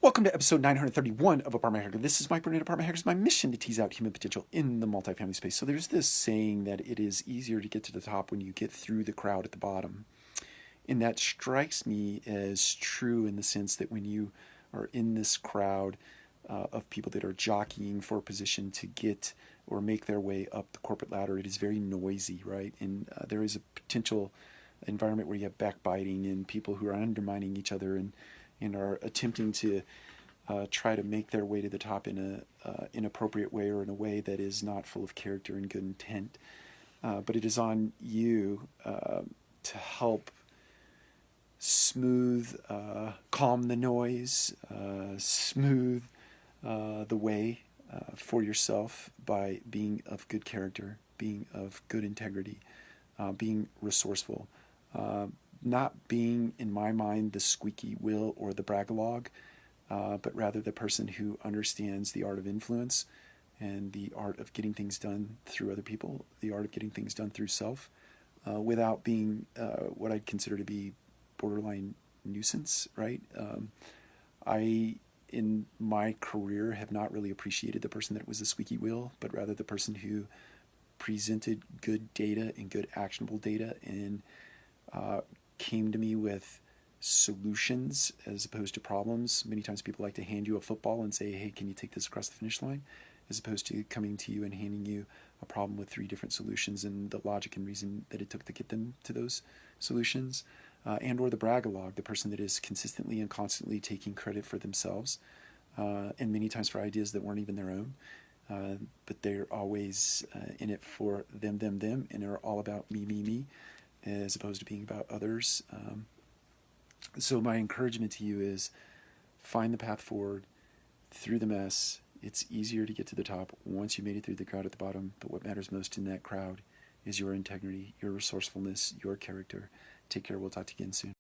Welcome to episode 931 of Apartment Hackers. This is Mike Burnett, Apartment Hackers. My mission to tease out human potential in the multifamily space. So there's this saying that it is easier to get to the top when you get through the crowd at the bottom. And that strikes me as true in the sense that when you are in this crowd of people that are jockeying for a position to get or make their way up the corporate ladder, it is very noisy, right? And there is a potential environment where you have backbiting and people who are undermining each other and are attempting to try to make their way to the top in an inappropriate way or in a way that is not full of character and good intent. But it is on you to help smooth, calm the noise, smooth the way for yourself by being of good character, being of good integrity, being resourceful. Not being, in my mind, the squeaky wheel or the braggalog, but rather the person who understands the art of influence and the art of getting things done through other people, the art of getting things done through self, without being what I'd consider to be borderline nuisance, right? I, in my career, have not really appreciated the person that was the squeaky wheel, but rather the person who presented good data and good actionable data and came to me with solutions as opposed to problems. Many times people like to hand you a football and say, hey, can you take this across the finish line? As opposed to coming to you and handing you a problem with 3 different solutions and the logic and reason that it took to get them to those solutions. And or the braggalog, the person that is consistently and constantly taking credit for themselves, and many times for ideas that weren't even their own. But they're always in it for them, and they're all about me, as opposed to being about others. So my encouragement to you is find the path forward through the mess. It's easier to get to the top once you made it through the crowd at the bottom, but what matters most in that crowd is your integrity, your resourcefulness, your character. Take care. We'll talk to you again soon.